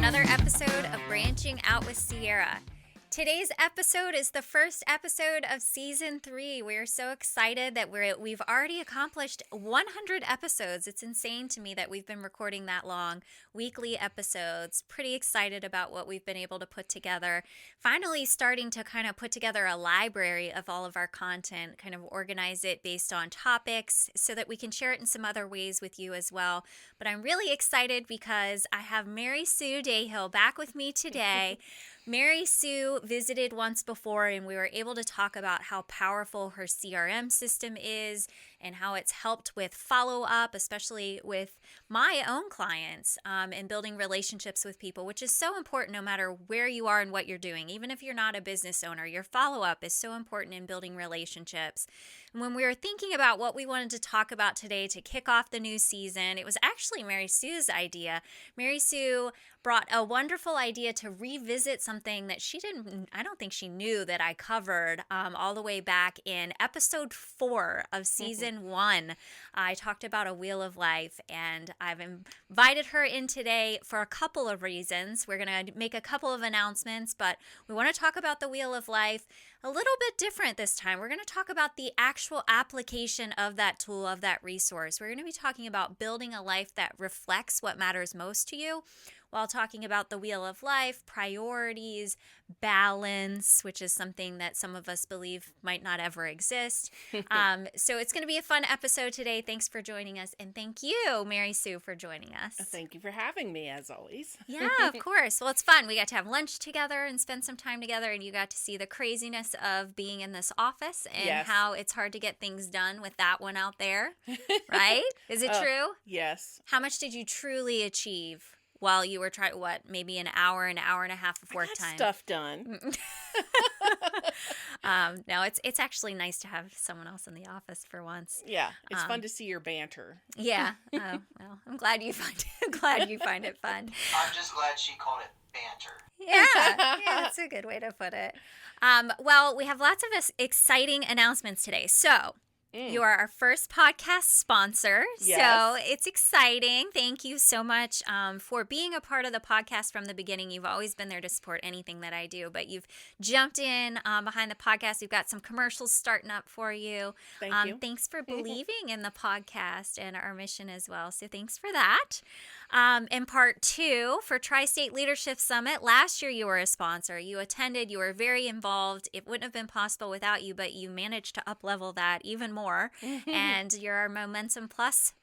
another episode of Branching Out with Sierra. Today's episode is the first episode of Season 3. We're so excited that we've already accomplished 100 episodes. It's insane to me that we've been recording that long, weekly episodes. Pretty excited about what we've been able to put together. Finally starting to kind of put together a library of all of our content, kind of organize it based on topics so that we can share it in some other ways with you as well. But I'm really excited because I have Mary Sue Dahill back with me today. Mary Sue visited once before, and we were able to talk about how powerful her CRM system is and how it's helped with follow-up, especially with my own clients, and building relationships with people, which is so important no matter where you are and what you're doing. Even if you're not a business owner, your follow-up is so important in building relationships. And when we were thinking about what we wanted to talk about today to kick off the new season, it was actually Mary Sue's idea. Mary Sue brought a wonderful idea to revisit something that I don't think she knew that I covered all the way back in episode 4 of season 1. I talked about a wheel of life, and I've invited her in today for a couple of reasons. We're going to make a couple of announcements, but we want to talk about the wheel of life a little bit different this time. We're going to talk about the actual application of that tool, of that resource. We're going to be talking about building a life that reflects what matters most to you, while talking about the wheel of life, priorities, balance, which is something that some of us believe might not ever exist. So it's going to be a fun episode today. Thanks for joining us. And thank you, Mary Sue, for joining us. Thank you for having me, as always. Yeah, of course. Well, it's fun. We got to have lunch together and spend some time together, and you got to see the craziness of being in this office and how it's hard to get things done with that one out there, right? Is it true? Yes. How much did you truly achieve while you were trying, maybe an hour and a half of work time? Stuff done. No, it's actually nice to have someone else in the office for once. Yeah, it's fun to see your banter. Yeah. Oh, well, I'm glad you find it fun. I'm just glad she called it banter. Yeah, that's a good way to put it. Well, we have lots of exciting announcements today. So, you are our first podcast sponsor, so it's exciting. Thank you so much for being a part of the podcast from the beginning. You've always been there to support anything that I do, but you've jumped in behind the podcast. We've got some commercials starting up for you. Thank you. Thanks for believing in the podcast and our mission as well, so thanks for that. In part 2, for Tri-State Leadership Summit, last year you were a sponsor. You attended, you were very involved. It wouldn't have been possible without you, but you managed to up-level that even more. And you're our Momentum Plus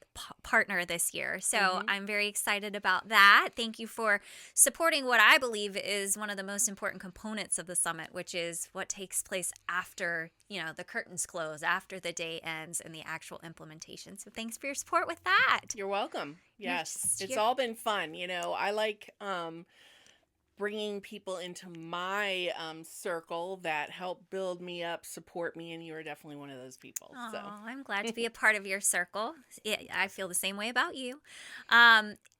partner this year. So I'm very excited about that. Thank you for supporting what I believe is one of the most important components of the summit, which is what takes place after, the curtains close, after the day ends, and the actual implementation. So thanks for your support with that. You're welcome. Yes. It's all been fun. I like bringing people into my circle that help build me up, support me, and you are definitely one of those people. Oh, so I'm glad to be a part of your circle. I feel the same way about you.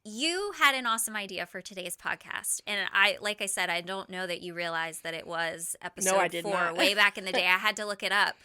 You had an awesome idea for today's podcast, and like I said, I don't know that you realized that it was episode 4 way back in the day. I had to look it up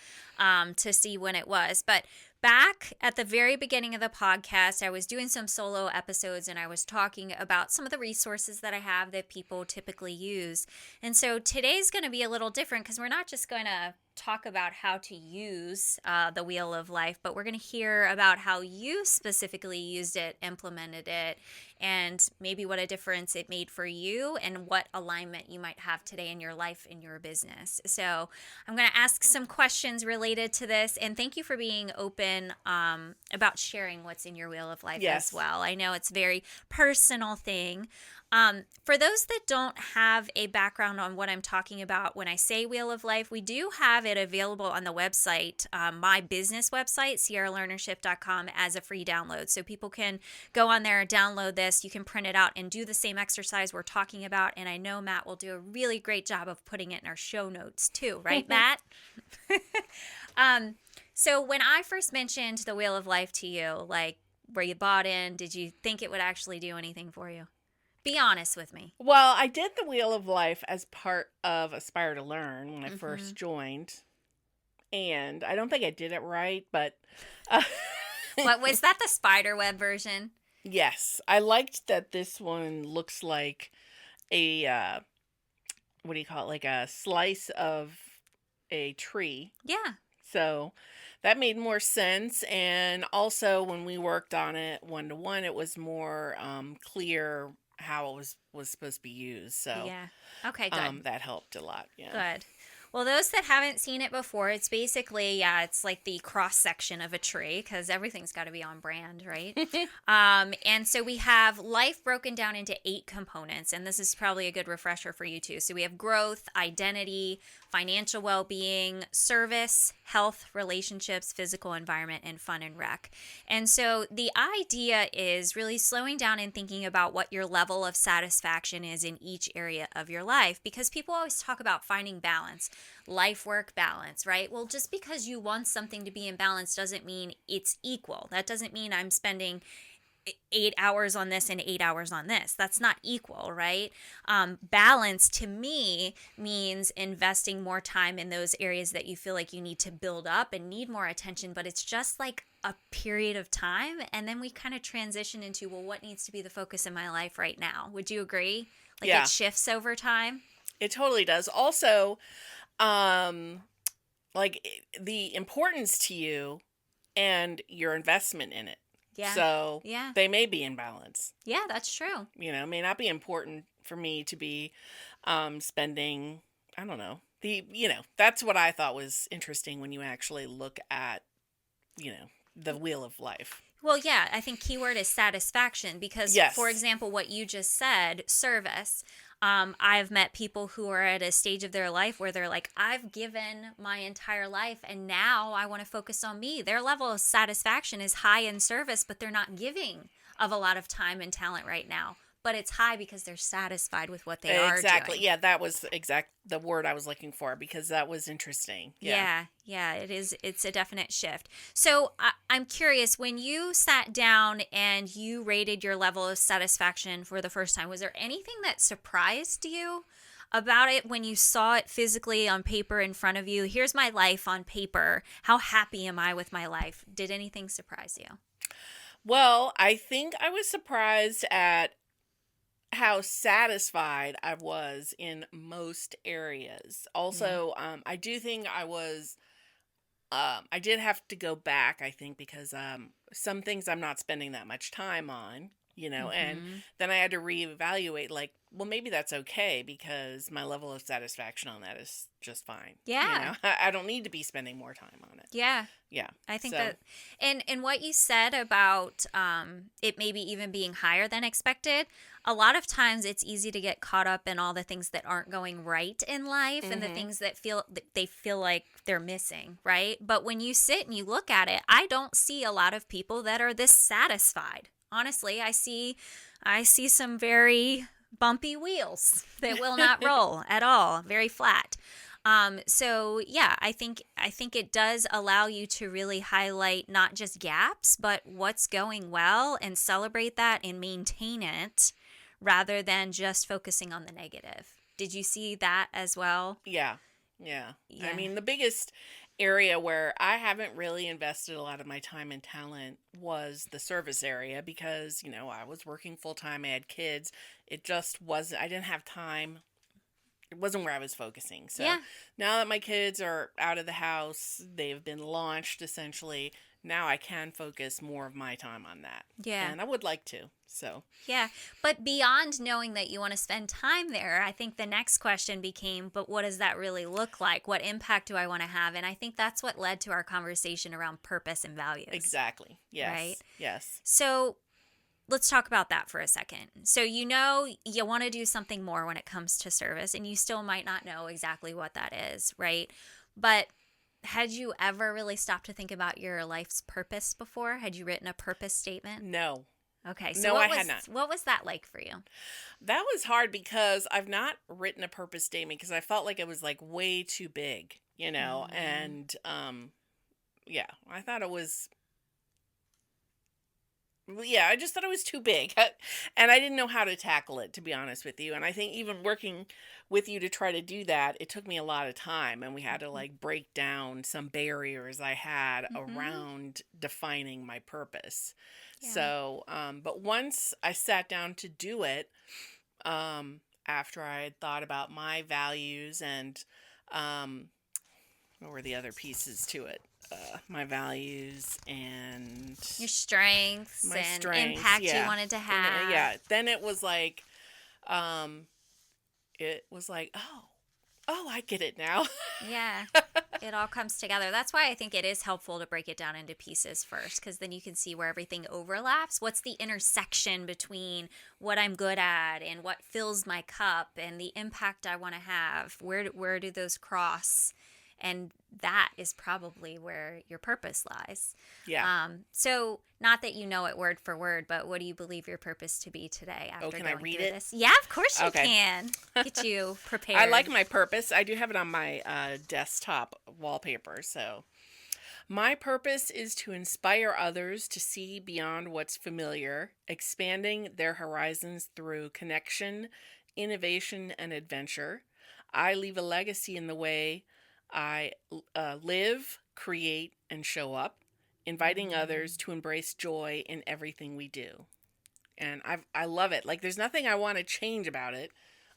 to see when it was, but back at the very beginning of the podcast, I was doing some solo episodes, and I was talking about some of the resources that I have that people typically use. And so today's going to be a little different because we're not just going to talk about how to use the Wheel of Life, but we're going to hear about how you specifically used it, implemented it, and maybe what a difference it made for you and what alignment you might have today in your life, in your business. So I'm going to ask some questions related to this, and thank you for being open about sharing what's in your Wheel of Life as well. I know it's a very personal thing. For those that don't have a background on what I'm talking about when I say Wheel of Life, we do have it available on the website, my business website, sierralearnership.com, as a free download. So people can go on there and download this. You can print it out and do the same exercise we're talking about. And I know Matt will do a really great job of putting it in our show notes too. Right, Matt? So when I first mentioned the Wheel of Life to you, were you bought in? Did you think it would actually do anything for you? Be honest with me. Well, I did the Wheel of Life as part of Aspire to Learn when I first joined. And I don't think I did it right, but... What was that, the spider web version? Yes. I liked that this one looks like a, what do you call it? Like a slice of a tree. Yeah. So that made more sense. And also, when we worked on it one to one, it was more clear how it was supposed to be used. So Yeah. Okay, good. that helped a lot. Yeah. Good. Well, those that haven't seen it before, it's basically, it's like the cross section of a tree because everything's got to be on brand, right? And so we have life broken down into 8 components, and this is probably a good refresher for you too. So we have growth, identity, financial well-being, service, health, relationships, physical environment, and fun and rec. And so the idea is really slowing down and thinking about what your level of satisfaction is in each area of your life, because people always talk about finding balance, life-work balance, right? Well, just because you want something to be in balance doesn't mean it's equal. That doesn't mean I'm spending 8 hours on this and 8 hours on this. That's not equal, right? Balance to me means investing more time in those areas that you feel like you need to build up and need more attention, but it's just like a period of time. And then we kind of transition into, well, what needs to be the focus in my life right now? Would you agree? Like Yeah. It shifts over time? It totally does. Also, like the importance to you and your investment in it. Yeah. So Yeah. they may be in balance. Yeah, that's true. It may not be important for me to be spending, I don't know. That's what I thought was interesting when you actually look at, the wheel of life. Well, yeah, I think keyword is satisfaction because, Yes. for example, what you just said, service. I've met people who are at a stage of their life where they're like, I've given my entire life and now I want to focus on me. Their level of satisfaction is high in service, but they're not giving of a lot of time and talent right now. But it's high because they're satisfied with what they are doing. Exactly. Yeah, that was the word I was looking for because that was interesting. Yeah, it is. It's a definite shift. So I'm curious, when you sat down and you rated your level of satisfaction for the first time, was there anything that surprised you about it when you saw it physically on paper in front of you? Here's my life on paper. How happy am I with my life? Did anything surprise you? Well, I think I was surprised at how satisfied I was in most areas. Also, I do think I did have to go back, I think, because some things I'm not spending that much time on, and then I had to reevaluate, like, well, maybe that's okay because my level of satisfaction on that is just fine. Yeah. I don't need to be spending more time on it. Yeah. Yeah. I think that, and what you said about it maybe even being higher than expected, a lot of times it's easy to get caught up in all the things that aren't going right in life and the things that they feel like they're missing, right? But when you sit and you look at it, I don't see a lot of people that are this satisfied. Honestly, I see some very bumpy wheels that will not roll at all, very flat. So yeah, I think it does allow you to really highlight not just gaps, but what's going well and celebrate that and maintain it rather than just focusing on the negative. Did you see that as well? Yeah. I mean, the biggest area where I haven't really invested a lot of my time and talent was the service area because, I was working full time. I had kids. It just wasn't, I didn't have time. It wasn't where I was focusing. So now that my kids are out of the house, they've been launched essentially. Now I can focus more of my time on that. Yeah. And I would like to. So. Yeah. But beyond knowing that you want to spend time there, I think the next question became, but what does that really look like? What impact do I want to have? And I think that's what led to our conversation around purpose and values. Exactly. Yes. Right? Yes. So let's talk about that for a second. So you want to do something more when it comes to service, and you still might not know exactly what that is, right? But had you ever really stopped to think about your life's purpose before? Had you written a purpose statement? No. Okay. So no, I had not. What was that like for you? That was hard because I've not written a purpose statement because I felt like it was like way too big, and I thought it was I just thought it was too big. And I didn't know how to tackle it, to be honest with you. And I think even working with you to try to do that, it took me a lot of time. And we had to like break down some barriers I had around defining my purpose. Yeah. So, but once I sat down to do it, after I had thought about my values and, what were the other pieces to it? My values and your strengths and impact you wanted to have. Yeah. Then it was like, oh, I get it now. Yeah. It all comes together. That's why I think it is helpful to break it down into pieces first, because then you can see where everything overlaps. What's the intersection between what I'm good at and what fills my cup and the impact I want to have? Where do those cross? And that is probably where your purpose lies. Yeah. So not that you know it word for word, but what do you believe your purpose to be today after can going I read through it? this? Yeah, of course you can. Get you prepared. I like my purpose. I do have it on my desktop wallpaper. So my purpose is to inspire others to see beyond what's familiar, expanding their horizons through connection, innovation, and adventure. I leave a legacy in the way I live, create, and show up, inviting others to embrace joy in everything we do. And I love it. Like, there's nothing I want to change about it.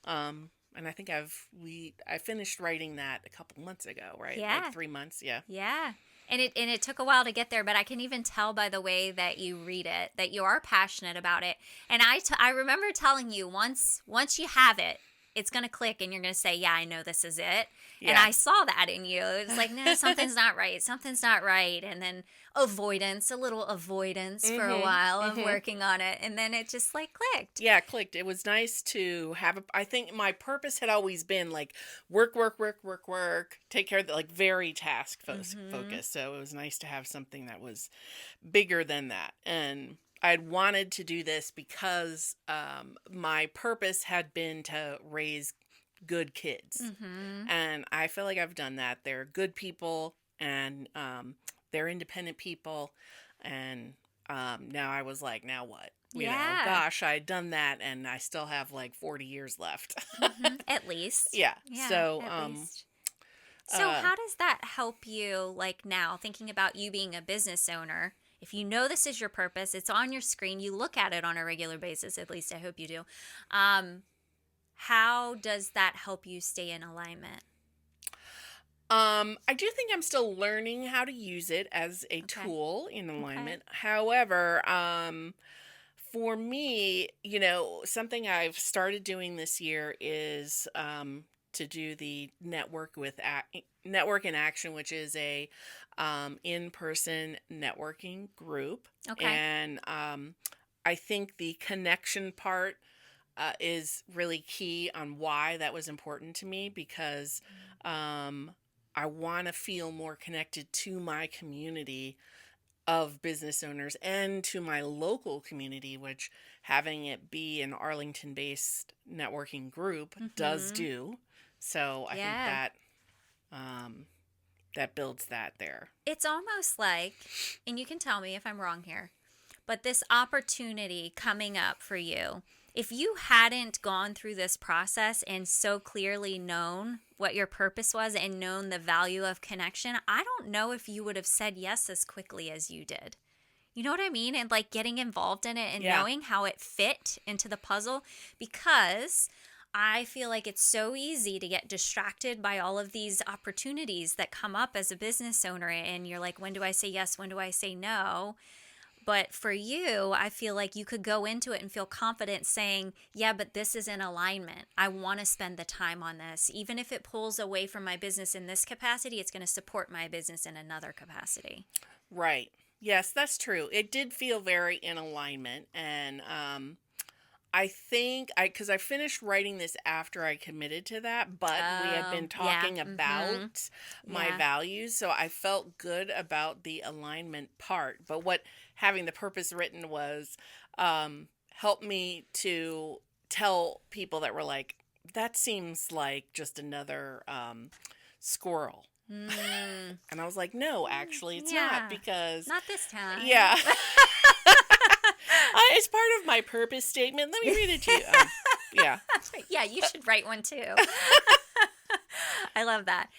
And I think I finished writing that a couple months ago, right? Yeah. Like 3 months, yeah. Yeah. And it took a while to get there, but I can even tell by the way that you read it that you are passionate about it. And I remember telling you once you have it, it's going to click and you're going to say, yeah, I know this is it. Yeah. And I saw that in you. It was like, no, something's not right. Something's not right. And then a little avoidance for a while of working on it. And then it just like clicked. Yeah, it clicked. It was nice to have, I think my purpose had always been like work, take care of the, like very task focused. So it was nice to have something that was bigger than that. And I'd wanted to do this because my purpose had been to raise good kids. And I feel like I've done that. They're good people and they're independent people. And now I was like, now what? You know, gosh, I'd done that and I still have like 40 years left. At least. Yeah. So, so how does that help you like now thinking about you being a business owner? If you know this is your purpose, it's on your screen, you look at it on a regular basis, at least I hope you do. How does that help you stay in alignment? I do think I'm still learning how to use it as a tool in alignment. However, for me, you know, something I've started doing this year is to do the Network in Action, which is a in-person networking group. And I think the connection part is really key on why that was important to me, because I want to feel more connected to my community of business owners and to my local community, which having it be an Arlington-based networking group does do. So I think that that builds that there. It's almost like, and you can tell me if I'm wrong here, but this opportunity coming up for you, if you hadn't gone through this process and so clearly known what your purpose was and known the value of connection, I don't know if you would have said yes as quickly as you did. You know what I mean? And like getting involved in it and knowing how it fit into the puzzle, because I feel like it's so easy to get distracted by all of these opportunities that come up as a business owner. And you're like, when do I say yes? When do I say no? But for you, I feel like you could go into it and feel confident saying, yeah, but this is in alignment. I want to spend the time on this. Even if it pulls away from my business in this capacity, it's going to support my business in another capacity. Right. Yes, that's true. It did feel very in alignment. And I think because I finished writing this after I committed to that, but we had been talking about my values. So I felt good about the alignment part. But what having the purpose written was helped me to tell people that were like, that seems like just another squirrel. And I was like, no, actually, it's not, because not this time. Yeah. It's part of my purpose statement. Let me read it to you. Yeah. Yeah, you should write one too. I love that.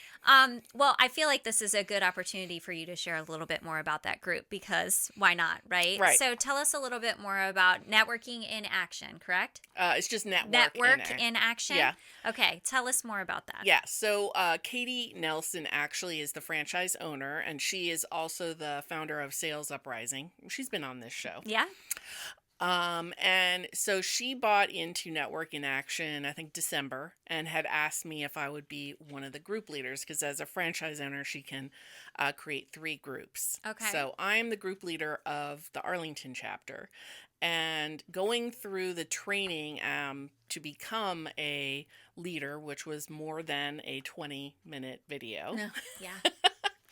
Well, I feel like this is a good opportunity for you to share a little bit more about that group because why not, right? Right. So tell us a little bit more about networking in action, correct? It's just Network in action? Yeah. Okay, tell us more about that. Yeah. So Katie Nelson actually is the franchise owner, and she is also the founder of Sales Uprising. She's been on this show. Yeah? And so she bought into Network in Action, I think December, and had asked me if I would be one of the group leaders because as a franchise owner, she can create 3 groups. Okay. So I'm the group leader of the Arlington chapter, and going through the training to become a leader, which was more than a 20-minute video. No. Yeah.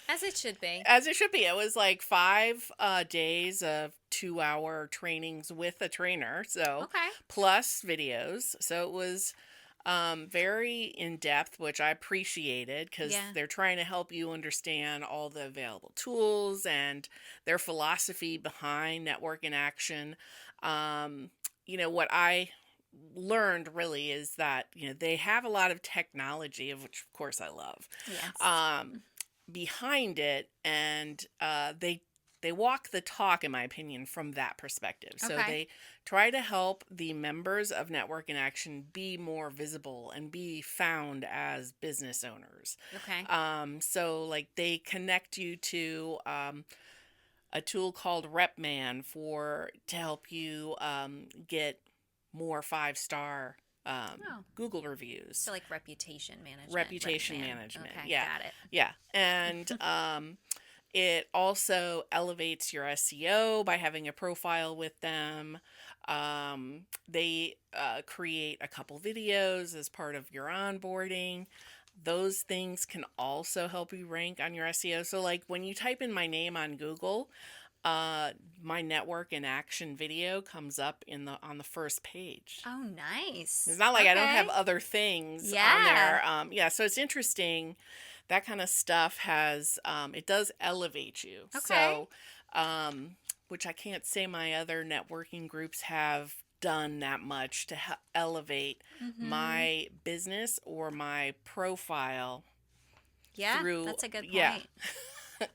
As it should be. As it should be. It was like 5 days of 2-hour trainings with a trainer. So Okay. plus videos. So it was very in depth, which I appreciated because they're trying to help you understand all the available tools and their philosophy behind Network in Action. What I learned really is that they have a lot of technology, of which of course I love. Yes. Behind it, and they walk the talk, in my opinion, from that perspective. So they try to help the members of Network in Action be more visible and be found as business owners. Okay. So like they connect you to a tool called RepMan to help you get more 5-star Google reviews. So like reputation management. Reputation management. Okay, Yeah. got it. Yeah. And it also elevates your SEO by having a profile with them. They create a couple videos as part of your onboarding. Those things can also help you rank on your SEO. So like when you type in my name on Google, my Network in Action video comes up on the first page. Oh, nice. It's not like I don't have other things on there. So it's interesting. That kind of stuff it does elevate you. Okay. So, which I can't say my other networking groups have done that much to elevate my business or my profile. Yeah, that's a good point. Yeah.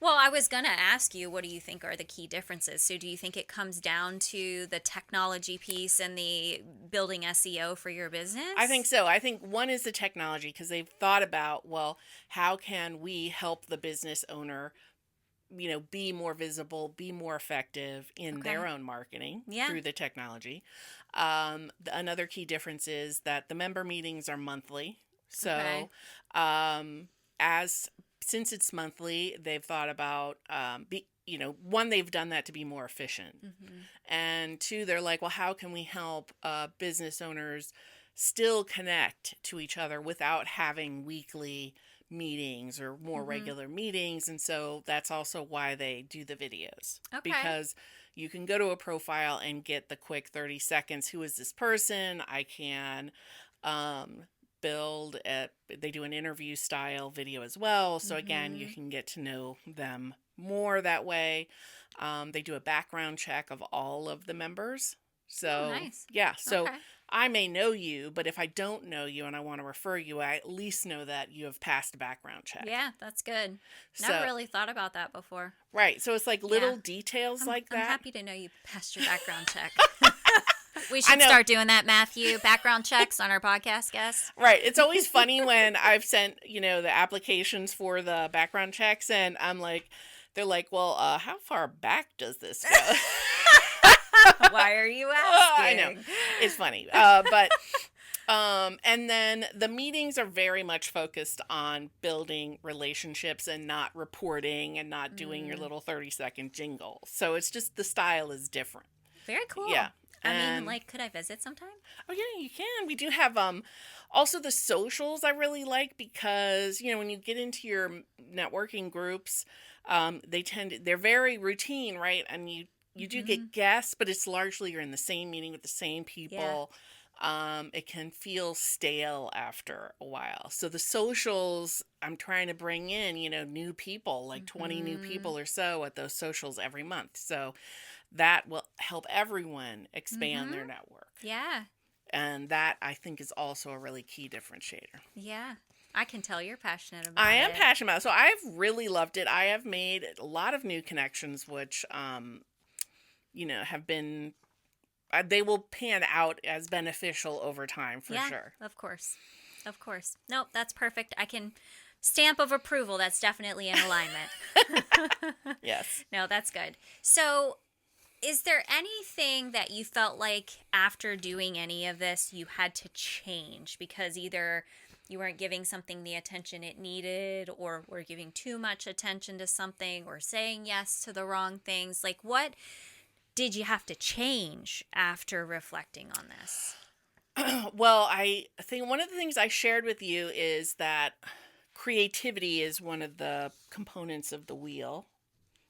Well, I was going to ask you, what do you think are the key differences? So do you think it comes down to the technology piece and the building SEO for your business? I think so. I think one is the technology because they've thought about, well, how can we help the business owner, be more visible, be more effective in their own marketing through the technology. Another key difference is that the member meetings are monthly. So since it's monthly, they've thought about, one, they've done that to be more efficient. And 2, they're like, well, how can we help business owners still connect to each other without having weekly meetings or more regular meetings? And so that's also why they do the videos. Because you can go to a profile and get the quick 30 seconds. Who is this person? I can they do an interview style video as well. So again, you can get to know them more that way. They do a background check of all of the members. So nice. Yeah. So I may know you, but if I don't know you and I want to refer you, I at least know that you have passed a background check. Yeah, that's good. Never really thought about that before. Right. So it's like little details like that. I'm happy to know you passed your background check. We should start doing that, Matthew. Background checks on our podcast guests. Right. It's always funny when I've sent, the applications for the background checks and they're like, well, how far back does this go? Why are you asking? I know. It's funny. And then the meetings are very much focused on building relationships and not reporting and not doing your little 30-second jingle. So it's just the style is different. Very cool. Yeah. I mean, could I visit sometime? Oh, yeah, you can. We do have also the socials I really like because, when you get into your networking groups, they're very routine, right? And you do get guests, but it's largely you're in the same meeting with the same people. It can feel stale after a while. So the socials, I'm trying to bring in, new people, like 20 new people or so at those socials every month. So that will help everyone expand their network. Yeah. And that, I think, is also a really key differentiator. Yeah. I can tell you're passionate about it. I am passionate about it. So I've really loved it. I have made a lot of new connections, which, have been, they will pan out as beneficial over time, for sure. Of course. Of course. Nope, that's perfect. I can stamp of approval. That's definitely in alignment. Yes. No, that's good. So, is there anything that you felt like after doing any of this you had to change because either you weren't giving something the attention it needed or were giving too much attention to something or saying yes to the wrong things? Like, what did you have to change after reflecting on this? Well, I think one of the things I shared with you is that creativity is one of the components of the wheel,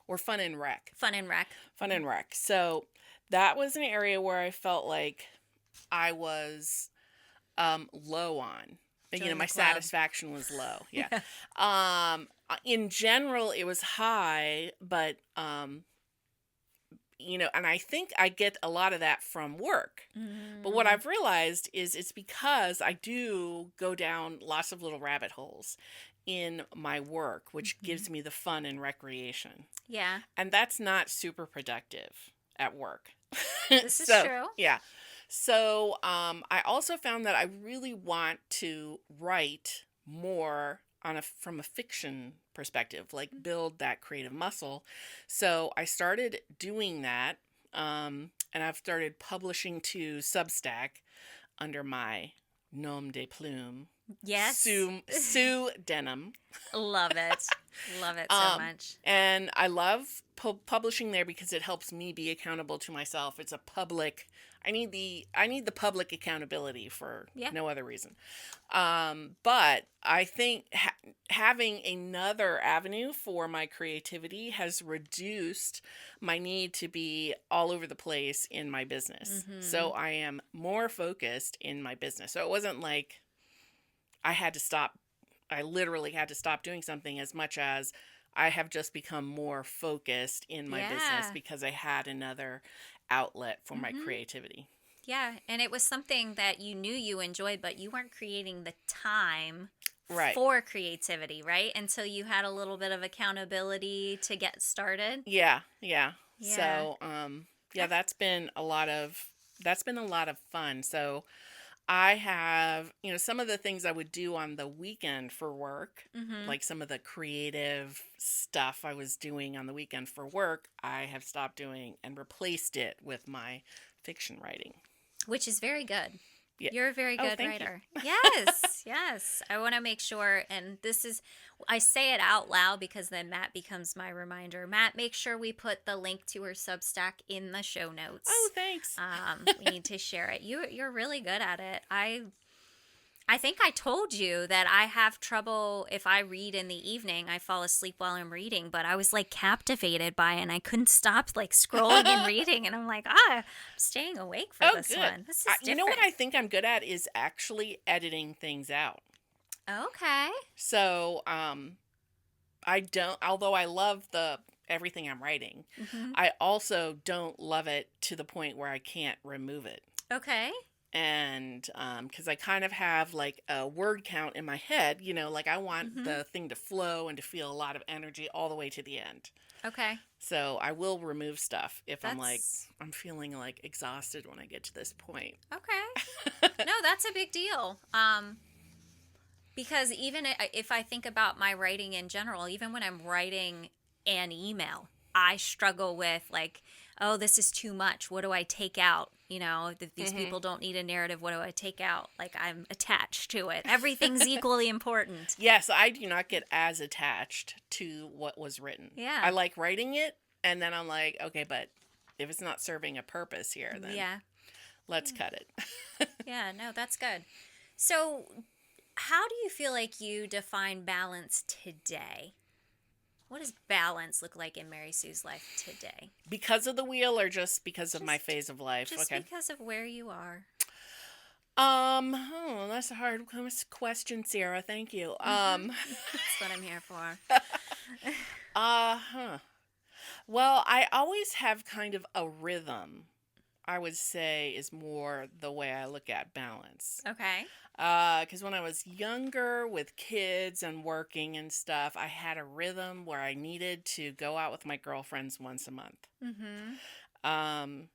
or fun and rec. Fun and rec. Fun and rec. So that was an area where I felt like I was low on. My satisfaction was low. Yeah. In general, it was high, but and I think I get a lot of that from work. But what I've realized is it's because I do go down lots of little rabbit holes in my work, which gives me the fun and recreation. Yeah. And that's not super productive at work. This is true. Yeah. So I also found that I really want to write more from a fiction perspective, like build that creative muscle. So I started doing that, and I've started publishing to Substack under my nom de plume. Yes. Sue Denham. Love it. Love it so much. And I love publishing there because it helps me be accountable to myself. It's a public. I need the public accountability for no other reason. But I think having another avenue for my creativity has reduced my need to be all over the place in my business. So I am more focused in my business. So it wasn't like I literally had to stop doing something, as much as I have just become more focused in my business because I had another outlet for my creativity. Yeah, and it was something that you knew you enjoyed, but you weren't creating the time for creativity, right? Until you had a little bit of accountability to get started. Yeah. So, that's been a lot of fun. So I have, some of the things I would do on the weekend for work, like some of the creative stuff I was doing on the weekend for work, I have stopped doing and replaced it with my fiction writing. Which is very good. Yeah. You're a very good writer. Yes. I want to make sure, and I say it out loud because then Matt becomes my reminder. Matt, make sure we put the link to her Substack in the show notes. Oh, thanks. We need to share it. You're really good at it. I think I told you that I have trouble if I read in the evening. I fall asleep while I'm reading, but I was like captivated by it, and I couldn't stop like scrolling and reading. And I'm like, I'm staying awake for this good. one. This is different. You know what I think I'm good at is actually editing things out. Okay. So, I don't. Although I love everything I'm writing, I also don't love it to the point where I can't remove it. Okay. And because I kind of have like a word count in my head, like I want the thing to flow and to feel a lot of energy all the way to the end. Okay. So I will remove stuff if I'm feeling like exhausted when I get to this point. Okay. No, that's a big deal. Because even if I think about my writing in general, even when I'm writing an email, I struggle with like, oh, this is too much. What do I take out? These people don't need a narrative. What do I take out? Like, I'm attached to it. Everything's equally important. Yes, I do not get as attached to what was written. Yeah. I like writing it, and then I'm like, okay, but if it's not serving a purpose here, then let's cut it. Yeah, no, that's good. So, how do you feel like you define balance today? What does balance look like in Mary Sue's life today? Because of the wheel, or just because of my phase of life? Just because of where you are. That's a hard question, Sarah. Thank you. That's what I'm here for. Well, I always have kind of a rhythm, I would say, is more the way I look at balance. Okay. Because when I was younger with kids and working and stuff, I had a rhythm where I needed to go out with my girlfriends once a month. Mm-hmm. Um,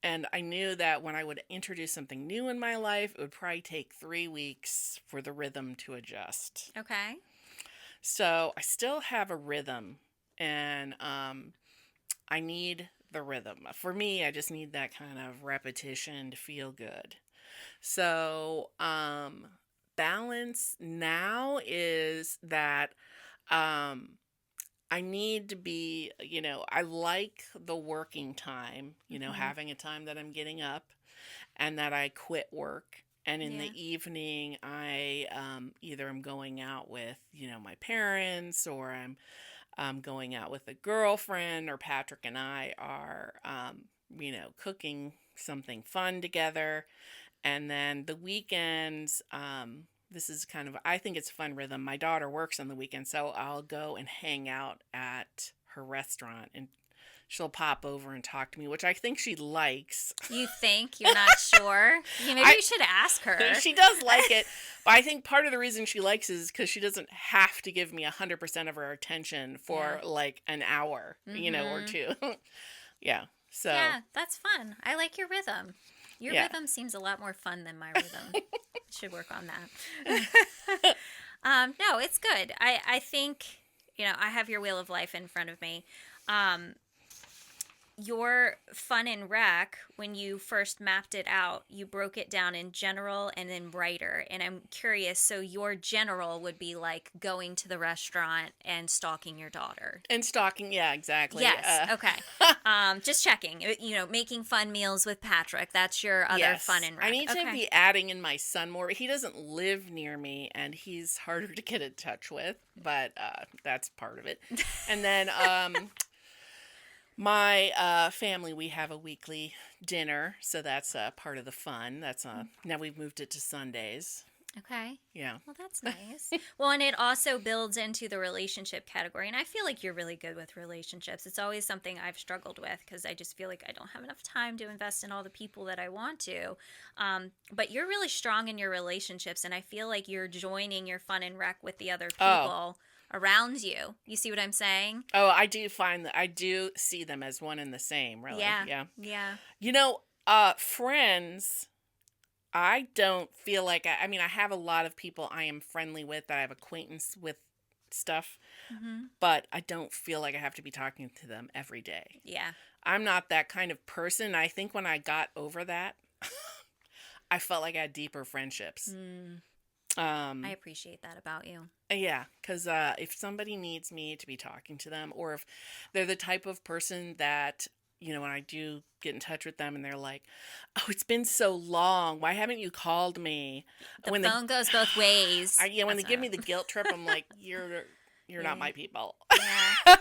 and I knew that when I would introduce something new in my life, it would probably take 3 weeks for the rhythm to adjust. Okay. So I still have a rhythm, and I need the rhythm. For me, I just need that kind of repetition to feel good. So, balance now is that I need to be, I like the working time, having a time that I'm getting up and that I quit work. And in the evening, I either I'm going out with, my parents, or I'm going out with a girlfriend, or Patrick and I are, cooking something fun together. And then the weekends, this is kind of, I think it's a fun rhythm. My daughter works on the weekend, so I'll go and hang out at her restaurant, and she'll pop over and talk to me, which I think she likes. You think? You're not sure? Maybe you should ask her. She does like it, but I think part of the reason she likes it is because she doesn't have to give me 100% of her attention for like an hour, or two. Yeah. So. Yeah, that's fun. I like your rhythm. Your rhythm seems a lot more fun than my rhythm. Should work on that. No, it's good. I think, I have your wheel of life in front of me. Your fun and rec, when you first mapped it out, you broke it down in general and then writer. And I'm curious, so your general would be like going to the restaurant and stalking your daughter. And stalking, yeah, exactly. Yes, okay. Just checking. Making fun meals with Patrick. That's your other fun and rec. I need to be adding in my son more. He doesn't live near me, and he's harder to get in touch with, but that's part of it. And then... my family, we have a weekly dinner, so that's part of the fun. That's now we've moved it to Sundays. Okay. Yeah. Well, that's nice. Well, and it also builds into the relationship category, and I feel like you're really good with relationships. It's always something I've struggled with because I just feel like I don't have enough time to invest in all the people that I want to. But you're really strong in your relationships, and I feel like you're joining your fun and rec with the other people around you. You see what I'm saying? Oh, I do find that I do see them as one and the same, really. Yeah. Friends, I don't feel like, I have a lot of people I am friendly with, that I have acquaintance with stuff, but I don't feel like I have to be talking to them every day. Yeah. I'm not that kind of person. I think when I got over that, I felt like I had deeper friendships. I appreciate that about you. Yeah, because if somebody needs me to be talking to them, or if they're the type of person that, when I do get in touch with them and they're like, oh, it's been so long, why haven't you called me? The phone goes both ways. When they give me the guilt trip, I'm like, you're not my people. Yeah.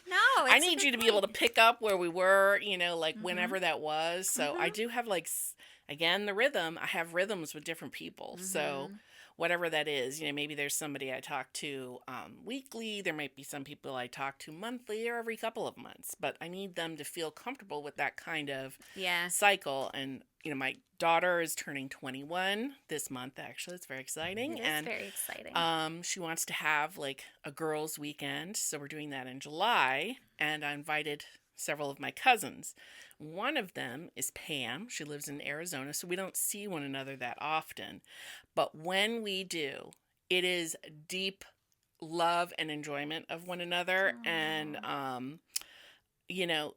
No, I need you to be able to pick up where we were, whenever that was. So I do have again, the rhythm. I have rhythms with different people. So whatever that is, maybe there's somebody I talk to weekly. There might be some people I talk to monthly or every couple of months. But I need them to feel comfortable with that kind of cycle. And, my daughter is turning 21 this month, actually. It's very exciting. It's very exciting. She wants to have a girls' weekend. So we're doing that in July. And I invited several of my cousins. One of them is Pam. She lives in Arizona, so we don't see one another that often. But when we do, it is deep love and enjoyment of one another. Aww. And,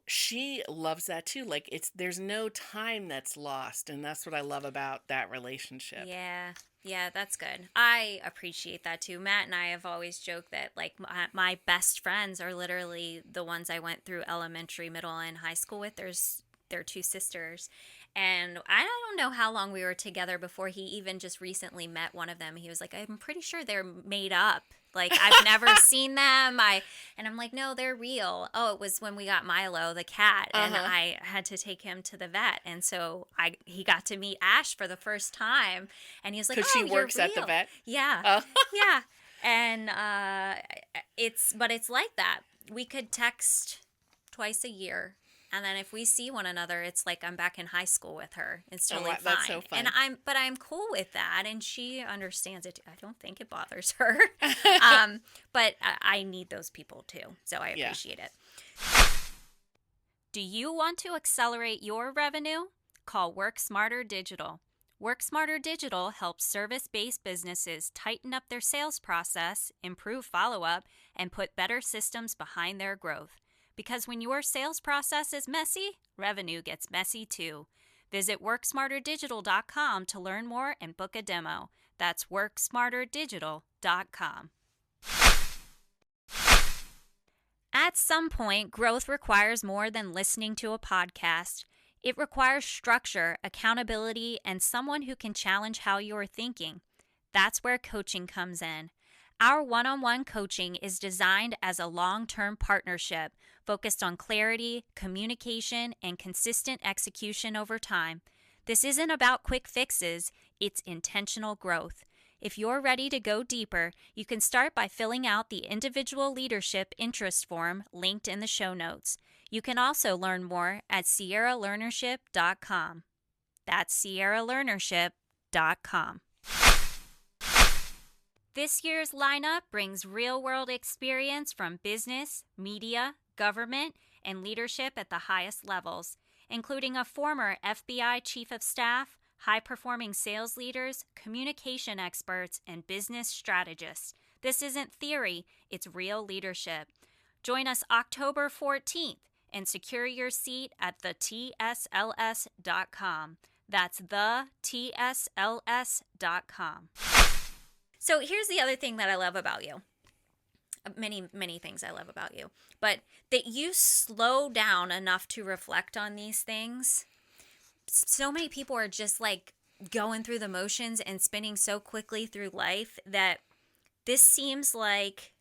she loves that too. There's no time that's lost. And that's what I love about that relationship. Yeah, that's good. I appreciate that too. Matt and I have always joked that my best friends are literally the ones I went through elementary, middle, and high school with. They're two sisters. And I don't know how long we were together before he even just recently met one of them. He was like, I'm pretty sure they're made up. I've never seen them. And I'm like, no, they're real. Oh, it was when we got Milo, the cat, and I had to take him to the vet. And so he got to meet Ash for the first time. And he was like, oh, because she works at the vet? Yeah. Yeah. And it's like that. We could text twice a year. And then if we see one another, it's like I'm back in high school with her. It's totally fine. That's so fun. And I'm cool with that, and she understands it too. I don't think it bothers her. But I need those people too, so I appreciate it. Do you want to accelerate your revenue? Call Work Smarter Digital. Work Smarter Digital helps service-based businesses tighten up their sales process, improve follow-up, and put better systems behind their growth. Because when your sales process is messy, revenue gets messy too. Visit WorkSmarterDigital.com to learn more and book a demo. That's WorkSmarterDigital.com. At some point, growth requires more than listening to a podcast. It requires structure, accountability, and someone who can challenge how you're thinking. That's where coaching comes in. Our one-on-one coaching is designed as a long-term partnership focused on clarity, communication, and consistent execution over time. This isn't about quick fixes, it's intentional growth. If you're ready to go deeper, you can start by filling out the individual leadership interest form linked in the show notes. You can also learn more at SierraLearnership.com. That's SierraLearnership.com. This year's lineup brings real-world experience from business, media, government, and leadership at the highest levels, including a former FBI chief of staff, high-performing sales leaders, communication experts, and business strategists. This isn't theory, it's real leadership. Join us October 14th and secure your seat at thetSLS.com. That's thetSLS.com. So here's the other thing that I love about you. Many, many things I love about you. But that you slow down enough to reflect on these things. So many people are just like going through the motions and spinning so quickly through life that this seems like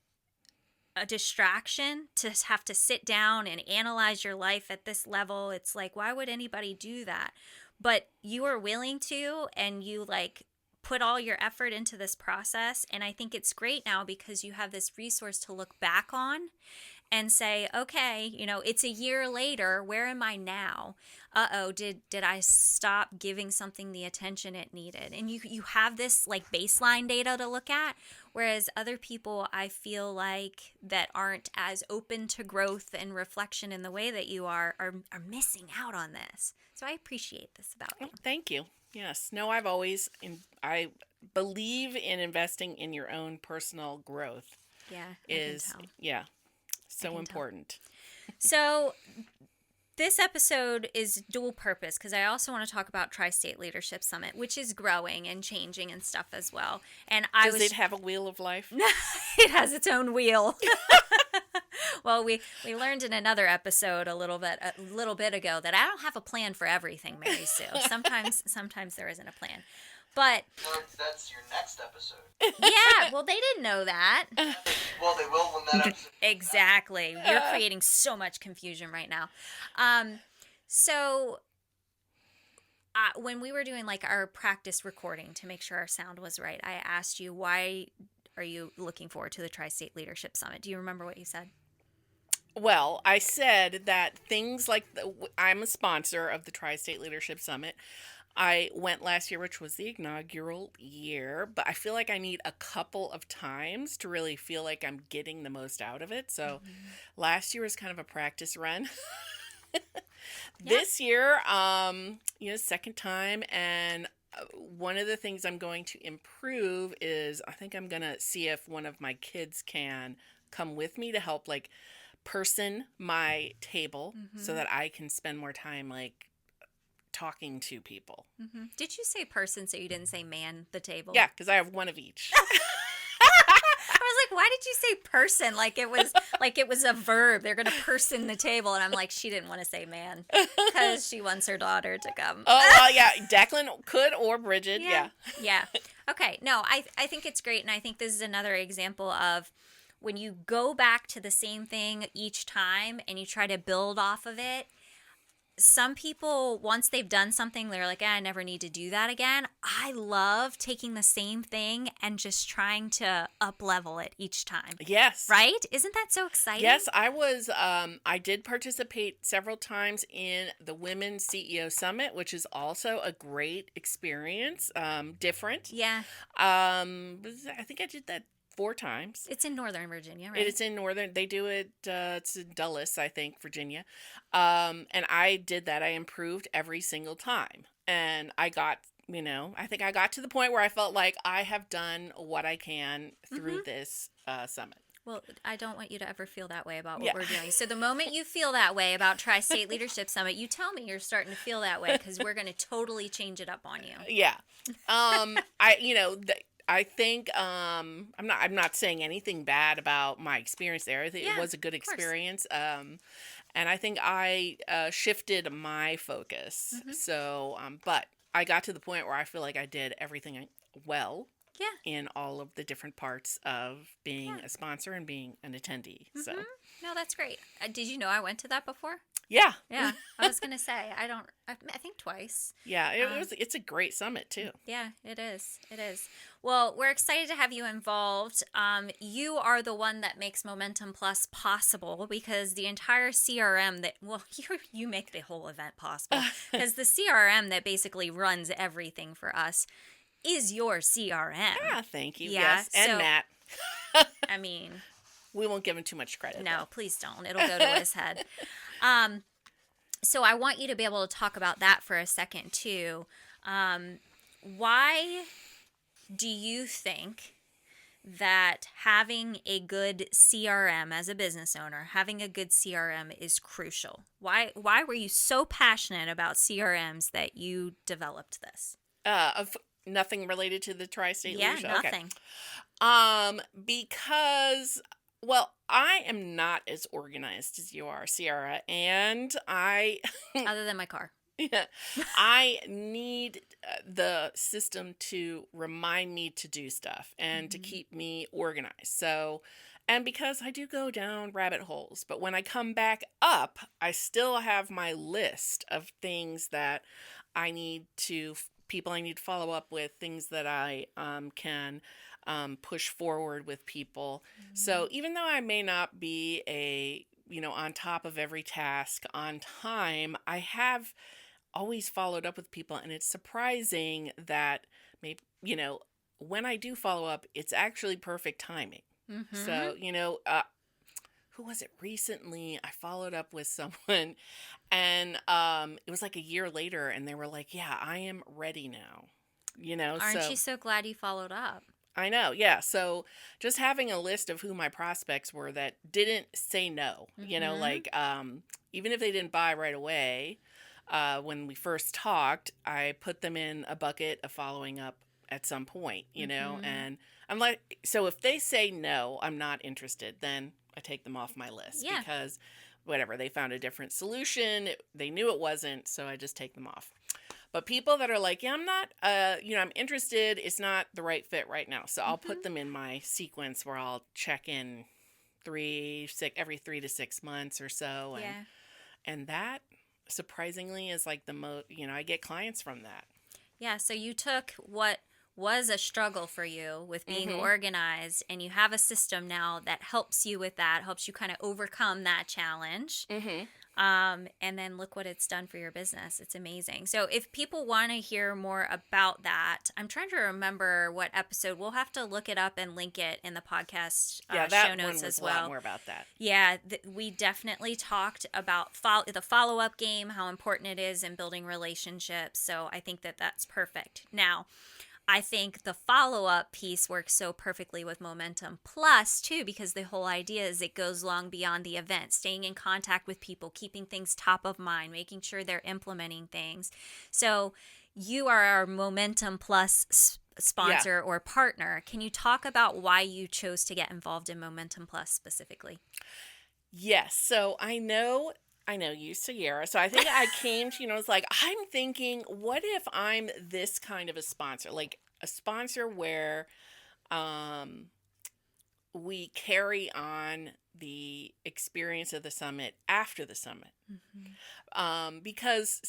a distraction to have to sit down and analyze your life at this level. It's like, why would anybody do that? But you are willing to, and you like put all your effort into this process. And I think it's great now because you have this resource to look back on and say, okay, it's a year later. Where am I now? Did I stop giving something the attention it needed? And you have this like baseline data to look at, whereas other people, I feel like, that aren't as open to growth and reflection in the way that you are missing out on this. So I appreciate this about you. Thank you. Yes. No, I believe in investing in your own personal growth. Yeah. So important. So this episode is dual purpose because I also want to talk about Tri-State Leadership Summit, which is growing and changing and stuff as well. And Does it have a wheel of life? It has its own wheel. Well, we learned in another episode a little bit ago that I don't have a plan for everything, Mary Sue. Sometimes there isn't a plan. But that's your next episode. Yeah, well, they didn't know that. Well, they will when that episode. Exactly. You're creating so much confusion right now. So when we were doing like our practice recording to make sure our sound was right, I asked you, why are you looking forward to the Tri-State Leadership Summit? Do you remember what you said? Well, I said that things like I'm a sponsor of the Tri-State Leadership Summit. I went last year, which was the inaugural year, but I feel like I need a couple of times to really feel like I'm getting the most out of it. So last year was kind of a practice run. This year, second time. And one of the things I'm going to improve is I think I'm going to see if one of my kids can come with me to help like person my table so that I can spend more time like talking to people. Did you say person so you didn't say man the table? Yeah, because I have one of each. I was like, why did you say person? Like it was a verb. They're gonna person the table, and I'm like, she didn't want to say man because she wants her daughter to come. Oh yeah, Declan could, or Bridget. Yeah. Okay. No, I think it's great, and I think this is another example of when you go back to the same thing each time and you try to build off of it. some people, once they've done something, they're like, I never need to do that again. I love taking the same thing and just trying to up level it each time. Yes. Right? Isn't that so exciting? Yes, I did participate several times in the Women's CEO Summit, which is also a great experience. Different. Yeah. I think I did that 4 times. It's in Northern Virginia, right? It's in Northern. They do it, it's in Dulles, I think, Virginia. And I did that. I improved every single time. And I got, I think I got to the point where I felt like I have done what I can through this summit. Well, I don't want you to ever feel that way about what we're doing. So the moment you feel that way about Tri-State Leadership Summit, you tell me you're starting to feel that way, because we're going to totally change it up on you. Yeah. I think I'm not saying anything bad about my experience there. I think it was a good experience. And I think I shifted my focus. So, but I got to the point where I feel like I did everything well. Yeah. In all of the different parts of being a sponsor and being an attendee. So. No, that's great. Did you know I went to that before? Yeah. Yeah. I was going to say, I think twice. Yeah, it's a great summit too. Yeah, it is. It is. Well, we're excited to have you involved. You are the one that makes Momentum Plus possible, because the entire CRM you make the whole event possible, because the CRM that basically runs everything for us is your CRM. Yeah, thank you. Yeah, yes, and Matt. I mean, we won't give him too much credit. No, please don't. It'll go to his head. So I want you to be able to talk about that for a second too. Why do you think that having a good CRM as a business owner, having a good CRM is crucial? Why were you so passionate about CRMs that you developed this? Nothing related to the Tri-State Leadership? Yeah, nothing. Okay. Because, well, I am not as organized as you are, Sierra, and I... Other than my car. Yeah, I need the system to remind me to do stuff and to keep me organized. So, and because I do go down rabbit holes, but when I come back up, I still have my list of things that I need to... people I need to follow up with, things that I can push forward with people. So even though I may not be on top of every task on time, I have always followed up with people, and it's surprising that maybe, when I do follow up, it's actually perfect timing. So, who was it recently? I followed up with someone, and it was like a year later, and they were like, yeah, I am ready now. Aren't you so glad you followed up? I know. Yeah. So just having a list of who my prospects were that didn't say no, even if they didn't buy right away, when we first talked, I put them in a bucket of following up at some point, and I'm like, so if they say no, I'm not interested, then I take them off my list because whatever, they found a different solution. They knew it wasn't, so I just take them off. But people that are like, yeah, I'm not, I'm interested. It's not the right fit right now. So I'll put them in my sequence where I'll check in every 3 to 6 months or so. And that surprisingly is like the most, I get clients from that. Yeah. So you took what was a struggle for you with being organized, and you have a system now that helps you with that, helps you kind of overcome that challenge. And then look what it's done for your business. It's amazing. So if people want to hear more about that, I'm trying to remember what episode. We'll have to look it up and link it in the podcast show notes as well. A lot more about that. Yeah, we definitely talked about the follow-up game, how important it is in building relationships. So I think that that's perfect. Now, I think the follow-up piece works so perfectly with Momentum Plus, too, because the whole idea is it goes long beyond the event, staying in contact with people, keeping things top of mind, making sure they're implementing things. So you are our Momentum Plus sponsor or partner. Can you talk about why you chose to get involved in Momentum Plus specifically? Yes. So I know you, Sierra. So I think I came to, it's like, I'm thinking, what if I'm this kind of a sponsor? Like a sponsor where we carry on the experience of the summit after the summit. Because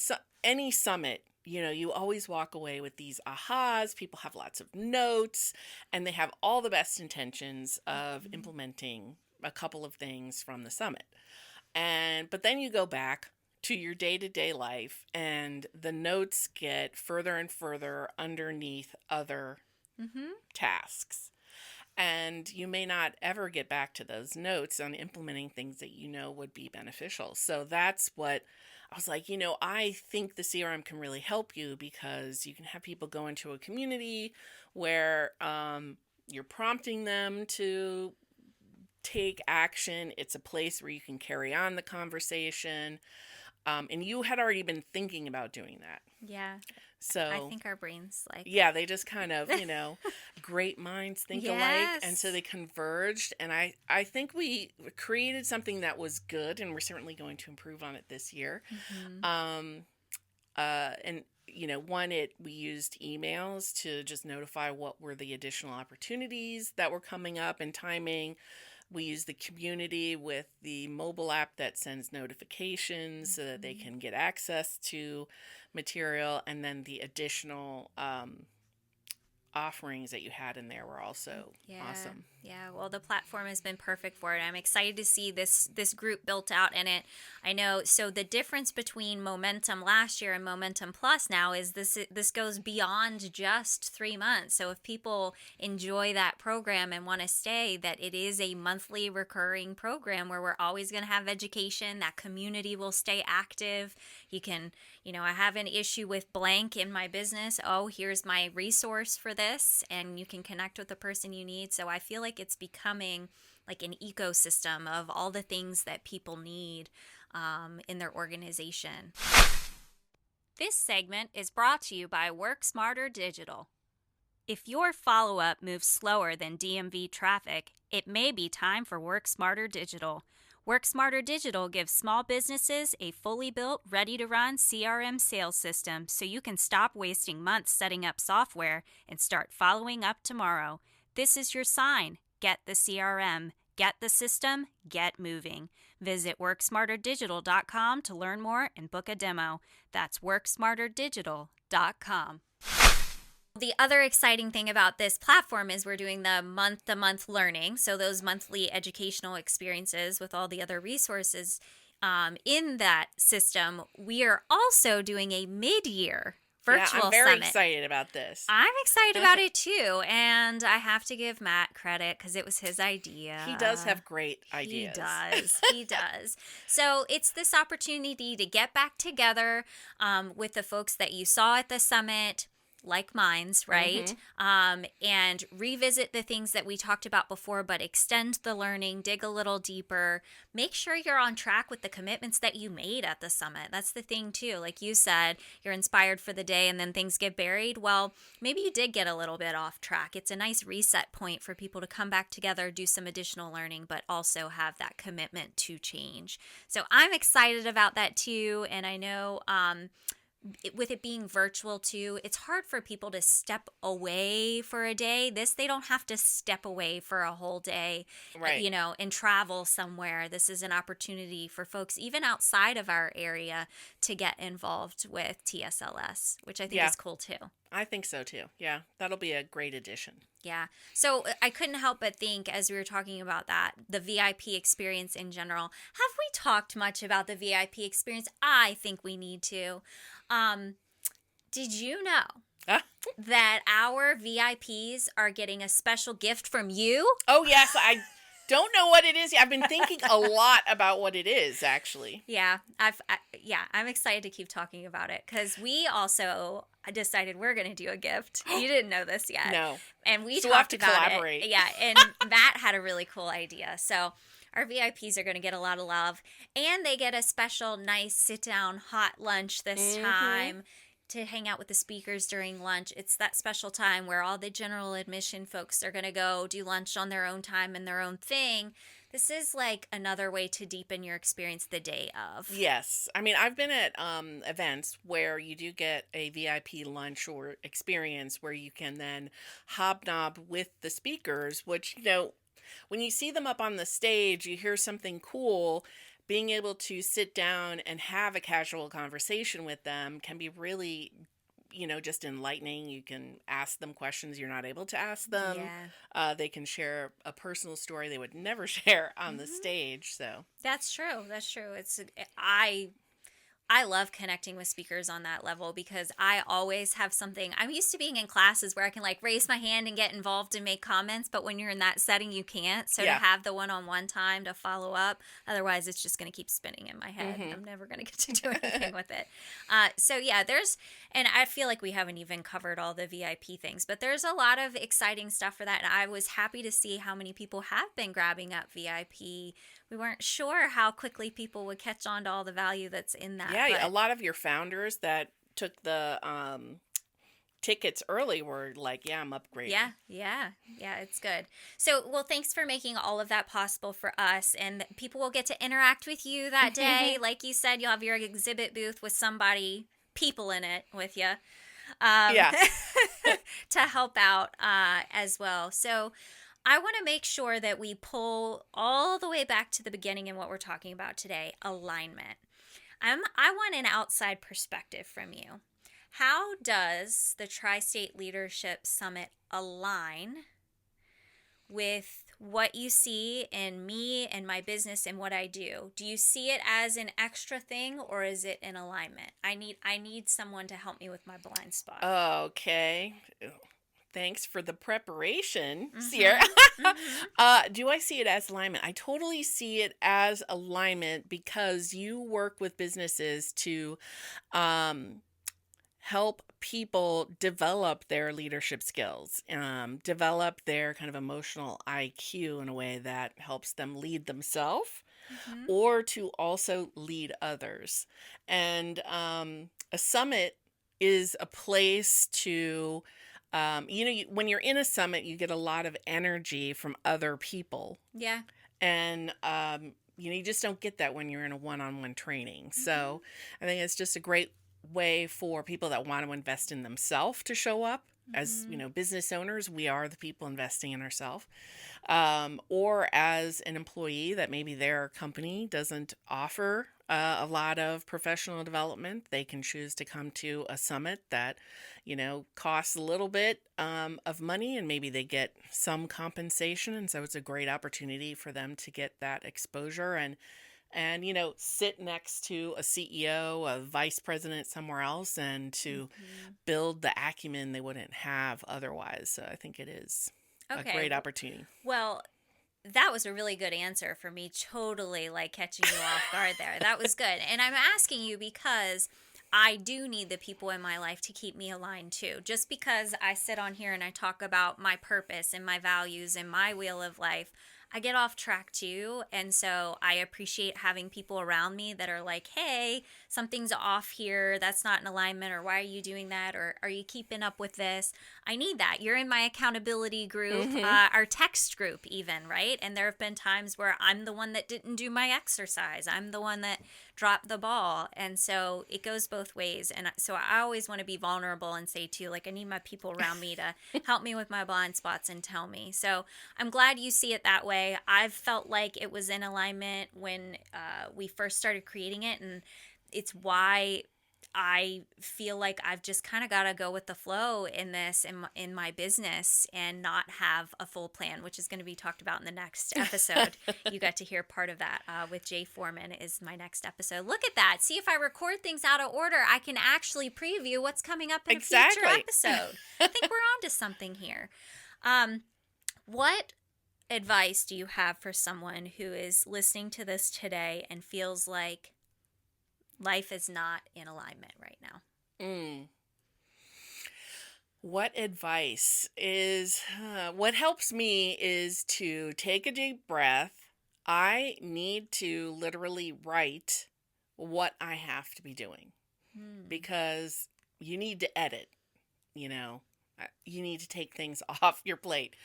any summit, you always walk away with these ahas. People have lots of notes, and they have all the best intentions of implementing a couple of things from the summit. But then you go back to your day-to-day life, and the notes get further and further underneath other tasks. And you may not ever get back to those notes on implementing things that would be beneficial. So that's what I was like, I think the CRM can really help you, because you can have people go into a community where you're prompting them to take action. It's a place where you can carry on the conversation. And you had already been thinking about doing that. Yeah. So I think our brains yeah, they just kind of, great minds think alike. And so they converged. And I think we created something that was good, and we're certainly going to improve on it this year. And we used emails to just notify what were the additional opportunities that were coming up and timing. We use the community with the mobile app that sends notifications so that they can get access to material. And then the additional offerings that you had in there were also awesome. Yeah, well, the platform has been perfect for it. I'm excited to see this group built out in it. I know, so the difference between Momentum last year and Momentum Plus now is this goes beyond just 3 months. So if people enjoy that program and want to stay, that it is a monthly recurring program where we're always going to have education. That community will stay active. You can, I have an issue with blank in my business. Oh, here's my resource for this, and you can connect with the person you need. So I feel like it's becoming like an ecosystem of all the things that people need in their organization. This segment is brought to you by Work Smarter Digital. If your follow-up moves slower than DMV traffic, it may be time for Work Smarter Digital. Work Smarter Digital gives small businesses a fully built, ready-to-run CRM sales system so you can stop wasting months setting up software and start following up tomorrow. This is your sign. Get the CRM. Get the system. Get moving. Visit WorkSmarterDigital.com to learn more and book a demo. That's WorkSmarterDigital.com. The other exciting thing about this platform is we're doing the month-to-month learning, so those monthly educational experiences with all the other resources in that system. We are also doing a mid-year virtual summit. I'm very excited about this. I'm excited about it too, and I have to give Matt credit because it was his idea. He does have great ideas. He does. So it's this opportunity to get back together with the folks that you saw at the summit, like minds, right? And revisit the things that we talked about before, but extend the learning, dig a little deeper, make sure you're on track with the commitments that you made at the summit. That's the thing too. Like you said, you're inspired for the day and then things get buried. Well, maybe you did get a little bit off track. It's a nice reset point for people to come back together, do some additional learning, but also have that commitment to change. So I'm excited about that too. And I know, with it being virtual too, it's hard for people to step away for a day. They don't have to step away for a whole day, right? And travel somewhere. This is an opportunity for folks even outside of our area to get involved with TSLS, which I think is cool too. I think so too. Yeah, that'll be a great addition. Yeah. So I couldn't help but think, as we were talking about that, the VIP experience in general. Have we talked much about the VIP experience? I think we need to. Did you know that our VIPs are getting a special gift from you? Oh, yes. I don't know what it is. I've been thinking a lot about what it is, actually. Yeah. I'm excited to keep talking about it because we also decided we're going to do a gift. You didn't know this yet. No. And we so talked we'll have to about collaborate. it. Yeah. And Matt had a really cool idea. So our VIPs are going to get a lot of love, and they get a special, nice sit-down hot lunch this time to hang out with the speakers during lunch. It's that special time where all the general admission folks are going to go do lunch on their own time and their own thing. This is like another way to deepen your experience the day of. Yes. I mean, I've been at events where you do get a VIP lunch or experience where you can then hobnob with the speakers, which, when you see them up on the stage, you hear something cool, being able to sit down and have a casual conversation with them can be really, just enlightening. You can ask them questions you're not able to ask them. Yeah. They can share a personal story they would never share on the stage. So That's true. That's true. I love connecting with speakers on that level because I always have something. I'm used to being in classes where I can like raise my hand and get involved and make comments, but when you're in that setting, you can't. So to have the one-on-one time to follow up, otherwise it's just going to keep spinning in my head. I'm never going to get to do anything with it. So yeah, and I feel like we haven't even covered all the VIP things, but there's a lot of exciting stuff for that. And I was happy to see how many people have been grabbing up VIP. We weren't sure how quickly people would catch on to all the value that's in that. Yeah, a lot of your founders that took the tickets early were like, yeah, I'm upgrading. Yeah, it's good. So, well, thanks for making all of that possible for us. And people will get to interact with you that day. Like you said, you'll have your exhibit booth with people in it with you. To help out as well. So I want to make sure that we pull all the way back to the beginning in what we're talking about today, alignment. I want an outside perspective from you. How does the Tri-State Leadership Summit align with what you see in me and my business and what I do? Do you see it as an extra thing or is it in alignment? I need someone to help me with my blind spot. Okay. Thanks for the preparation, Sierra. Do I see it as alignment? I totally see it as alignment because you work with businesses to help people develop their leadership skills, develop their kind of emotional IQ in a way that helps them lead themselves or to also lead others. And a summit is a place to when you're in a summit, you get a lot of energy from other people. Yeah. And, you just don't get that when you're in a one-on-one training. So I think it's just a great way for people that want to invest in themselves to show up. As, business owners, we are the people investing in ourselves. Or as an employee that maybe their company doesn't offer a lot of professional development, they can choose to come to a summit that, costs a little bit of money and maybe they get some compensation. And so it's a great opportunity for them to get that exposure and sit next to a CEO, a vice president somewhere else and to build the acumen they wouldn't have otherwise. So I think it is a great opportunity. Well, that was a really good answer for me. Totally like catching you off guard there. That was good. And I'm asking you because I do need the people in my life to keep me aligned too. Just because I sit on here and I talk about my purpose and my values and my wheel of life, I get off track too. And so I appreciate having people around me that are like, hey, something's off here. That's not in alignment. Or why are you doing that? Or are you keeping up with this? I need that. You're in my accountability group, our text group even, right? And there have been times where I'm the one that didn't do my exercise. I'm the one that dropped the ball. And so it goes both ways. And so I always want to be vulnerable and say too, like, I need my people around me to help me with my blind spots and tell me. So I'm glad you see it that way. I've felt like it was in alignment when we first started creating it. And it's why I feel like I've just kind of got to go with the flow in this, in my business, and not have a full plan, which is going to be talked about in the next episode. You got to hear part of that with Jay Foreman is my next episode. Look at that. See, if I record things out of order, I can actually preview what's coming up in a future episode. I think we're on to something here. What advice do you have for someone who is listening to this today and feels like life is not in alignment right now? What advice is, what helps me is to take a deep breath. I need to literally write what I have to be doing because you need to edit, you need to take things off your plate.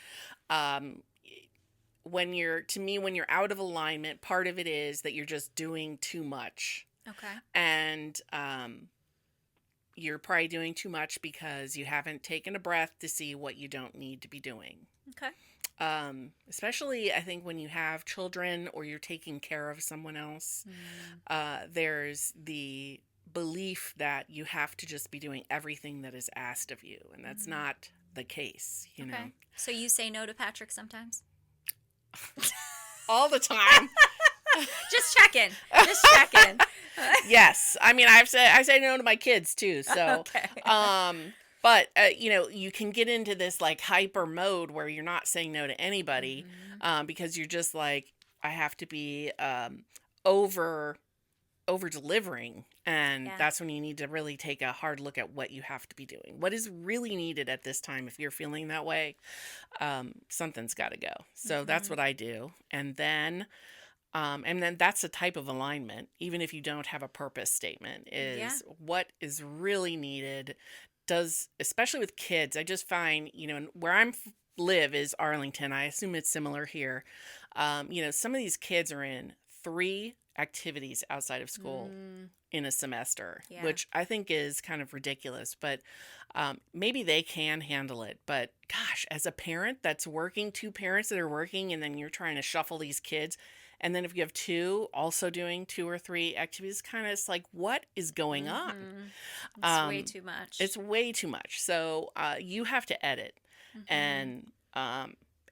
When you're out of alignment, part of it is that you're just doing too much. Okay. And you're probably doing too much because you haven't taken a breath to see what you don't need to be doing. Okay. Especially I think when you have children or you're taking care of someone else, there's the belief that you have to just be doing everything that is asked of you, and that's not the case, you know. So you say no to Patrick sometimes? All the time. Just checking. Just checking. Yes. I mean, I say no to my kids too. So, Okay. But, you know, you can get into this like hyper mode where you're not saying no to anybody, because you're just like, I have to be over delivering. And that's when you need to really take a hard look at what you have to be doing. What is really needed at this time? If you're feeling that way, something's got to go. So that's what I do. And then that's a type of alignment, even if you don't have a purpose statement, is what is really needed. Especially with kids, I just find, you know, where live is Arlington. I assume it's similar here. You know, some of these kids are in 3 activities outside of school in a semester, which I think is kind of ridiculous, but maybe they can handle it. But gosh, as a parent that's working, 2 parents that are working, and then you're trying to shuffle these kids. And then if you have 2 also doing 2 or 3 activities, kind of, it's like, what is going on? It's way too much. It's way too much. So you have to edit, and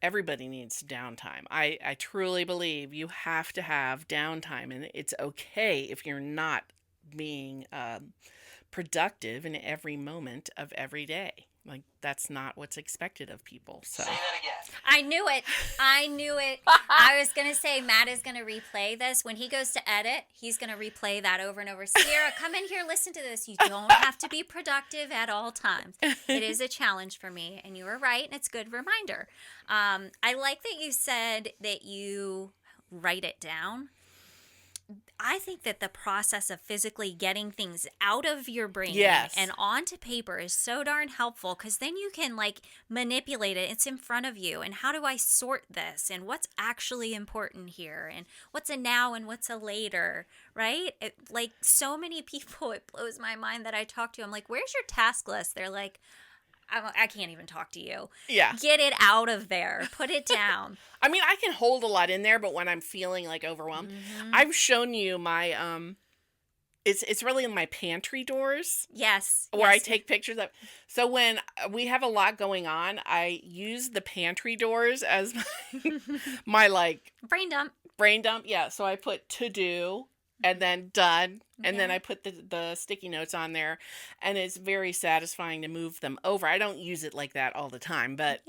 everybody needs downtime. I truly believe you have to have downtime, and it's okay if you're not being productive in every moment of every day. Like, that's not what's expected of people. So Say that again. I knew it. I was going to say Matt is going to replay this. When he goes to edit, he's going to replay that over and over. Sierra, come in here, listen to this. You don't have to be productive at all times. It is a challenge for me, and you were right, and it's a good reminder. I like that you said that you write it down. I think that the process of physically getting things out of your brain and onto paper is so darn helpful, because then you can like manipulate it. It's in front of you. And how do I sort this? And what's actually important here? And what's a now and what's a later, right? Like so many people, it blows my mind that I talk to. I'm like, where's your task list? They're like, I can't even talk to you. Yeah. Get it out of there. Put it down. I mean, I can hold a lot in there, but when I'm feeling like overwhelmed, I've shown you my, it's really in my pantry doors. Yes. Where I take pictures of. So when we have a lot going on, I use the pantry doors as my like. Brain dump. Yeah. So I put to do. And then done. And then I put the sticky notes on there. And it's very satisfying to move them over. I don't use it like that all the time. But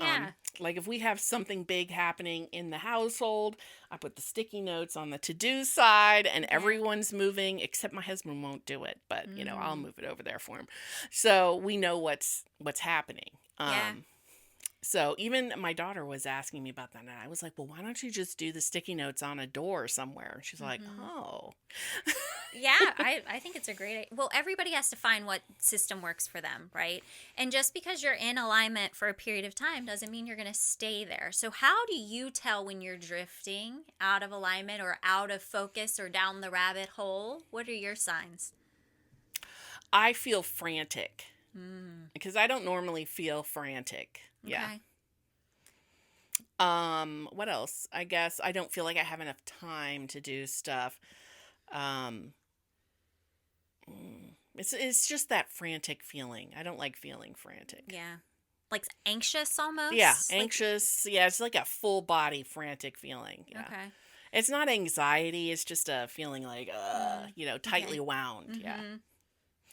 like if we have something big happening in the household, I put the sticky notes on the to-do side. And everyone's moving, except my husband won't do it. But, you know, I'll move it over there for him. So we know what's happening. So even my daughter was asking me about that, and I was like, well, why don't you just do the sticky notes on a door somewhere? And she's like, oh. Yeah, I think it's a great, well, everybody has to find what system works for them, right? And just because you're in alignment for a period of time doesn't mean you're going to stay there. So how do you tell when you're drifting out of alignment or out of focus or down the rabbit hole? What are your signs? I feel frantic because I don't normally feel frantic. Yeah. Okay. What else? I guess I don't feel like I have enough time to do stuff. It's just that frantic feeling. I don't like feeling frantic. Yeah. Like anxious almost? Yeah, anxious. Yeah, it's like a full body frantic feeling. Yeah. Okay. It's not anxiety, it's just a feeling like you know, tightly wound. Yeah.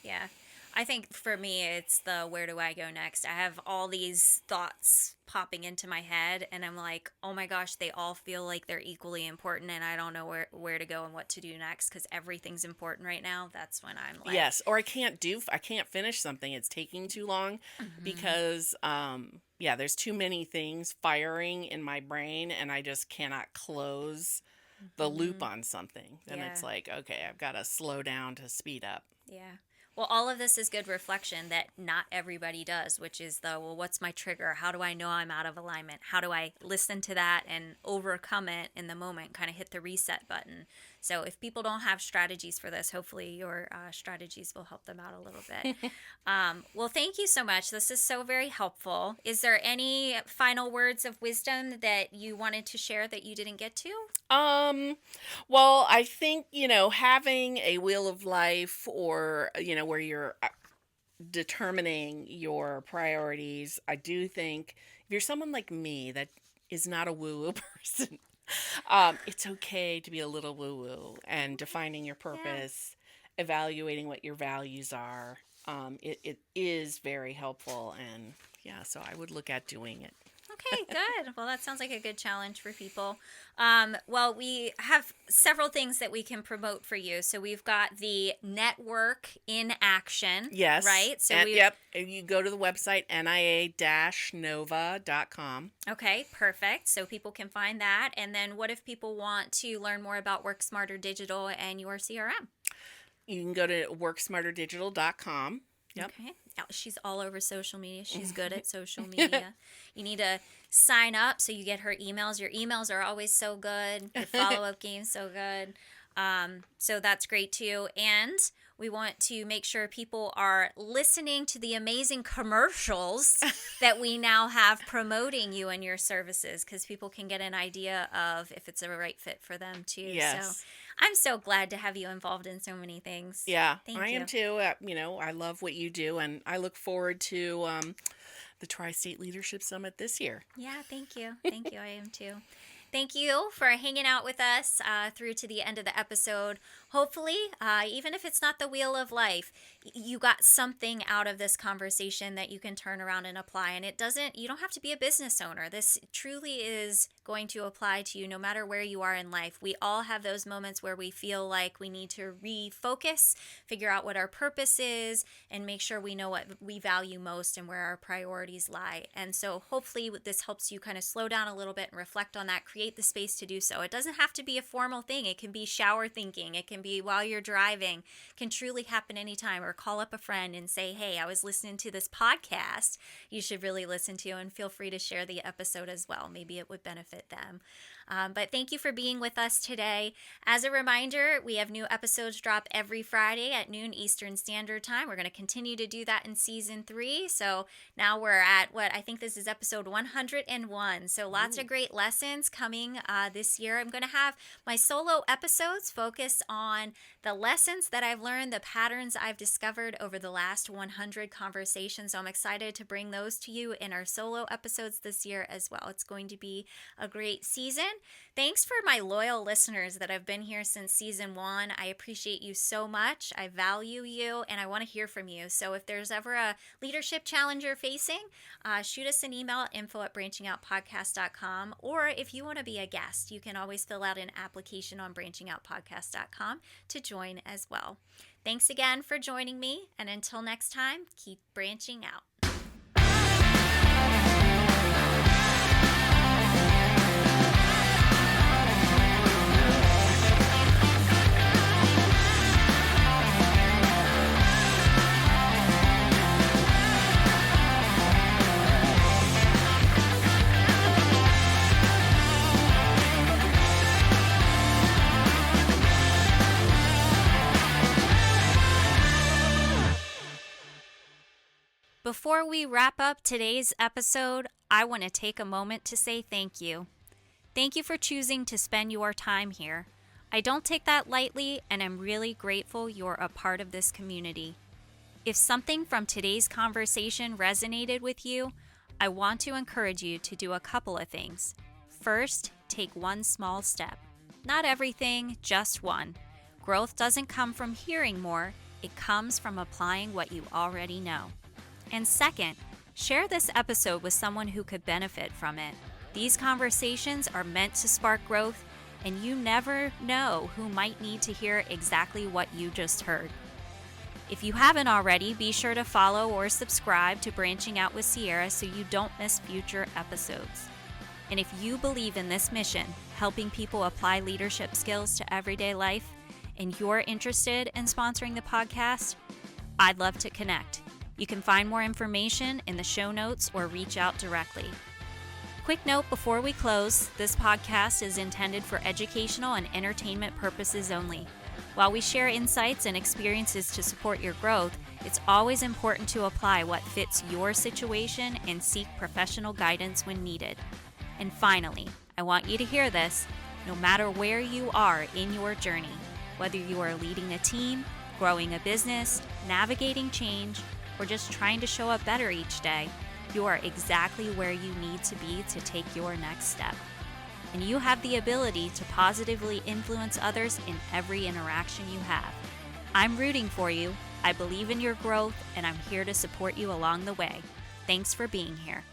Yeah. I think for me, it's the where do I go next? I have all these thoughts popping into my head, and I'm like, oh my gosh, they all feel like they're equally important, and I don't know where to go and what to do next because everything's important right now. That's when I'm like... Yes, or I can't finish something. It's taking too long because, there's too many things firing in my brain, and I just cannot close the loop on something. Then it's like, okay, I've got to slow down to speed up. Yeah. Well, all of this is good reflection that not everybody does, which is what's my trigger? How do I know I'm out of alignment? How do I listen to that and overcome it in the moment, kind of hit the reset button? So if people don't have strategies for this, hopefully your strategies will help them out a little bit. Well, thank you so much. This is so very helpful. Is there any final words of wisdom that you wanted to share that you didn't get to? Well, I think, having a wheel of life, or, where you're determining your priorities, I do think if you're someone like me that is not a woo-woo person, it's okay to be a little woo-woo, and defining your purpose, evaluating what your values are. It is very helpful, and so I would look at doing it. Okay, good. Well, that sounds like a good challenge for people. Well, we have several things that we can promote for you. So we've got the network in action. Yes. Right? So yep. You go to the website, nia-nova.com. Okay, perfect. So people can find that. And then what if people want to learn more about Work Smarter Digital and your CRM? You can go to worksmarterdigital.com. Yep. Okay. She's all over social media. She's good at social media. You need to sign up so you get her emails. Your emails are always so good. Your follow-up game's so good. So that's great too. And we want to make sure people are listening to the amazing commercials that we now have promoting you and your services, because people can get an idea of if it's a right fit for them too. Yes. So I'm so glad to have you involved in so many things. Yeah, Thank I you. am too. I love what you do, and I look forward to the Tri-State Leadership Summit this year. Yeah, thank you. Thank you. I am too. Thank you for hanging out with us through to the end of the episode. Hopefully, even if it's not the wheel of life, you got something out of this conversation that you can turn around and apply. And you don't have to be a business owner. This truly is going to apply to you no matter where you are in life. We all have those moments where we feel like we need to refocus, figure out what our purpose is, and make sure we know what we value most and where our priorities lie. And so hopefully this helps you kind of slow down a little bit and reflect on that, create the space to do so. It doesn't have to be a formal thing. It can be shower thinking. It can be while you're driving. It can truly happen anytime. Or call up a friend and say, hey, I was listening to this podcast you should really listen to, and feel free to share the episode as well. Maybe it would benefit them. But thank you for being with us today. As a reminder, we have new episodes drop every Friday at noon Eastern Standard Time. We're going to continue to do that in season 3. So now we're at I think this is episode 101. So lots of great lessons coming this year. I'm going to have my solo episodes focus on the lessons that I've learned, the patterns I've discovered over the last 100 conversations. So I'm excited to bring those to you in our solo episodes this year as well. It's going to be a great season. Thanks for my loyal listeners that have been here since season 1. I appreciate you so much. I value you, and I want to hear from you. So if there's ever a leadership challenge you're facing, shoot us an email at info@branchingoutpodcast.com. Or if you want to be a guest, you can always fill out an application on branchingoutpodcast.com to join as well. Thanks again for joining me, and until next time, keep branching out. Before we wrap up today's episode, I want to take a moment to say thank you. Thank you for choosing to spend your time here. I don't take that lightly, and I'm really grateful you're a part of this community. If something from today's conversation resonated with you, I want to encourage you to do a couple of things. First, take one small step. Not everything, just one. Growth doesn't come from hearing more, it comes from applying what you already know. And second, share this episode with someone who could benefit from it. These conversations are meant to spark growth, and you never know who might need to hear exactly what you just heard. If you haven't already, be sure to follow or subscribe to Branching Out with Sierra so you don't miss future episodes. And if you believe in this mission, helping people apply leadership skills to everyday life, and you're interested in sponsoring the podcast, I'd love to connect. You can find more information in the show notes or reach out directly. Quick note before we close, this podcast is intended for educational and entertainment purposes only. While we share insights and experiences to support your growth, it's always important to apply what fits your situation and seek professional guidance when needed. And finally, I want you to hear this, no matter where you are in your journey, whether you are leading a team, growing a business, navigating change, or just trying to show up better each day, you are exactly where you need to be to take your next step. And you have the ability to positively influence others in every interaction you have. I'm rooting for you, I believe in your growth, and I'm here to support you along the way. Thanks for being here.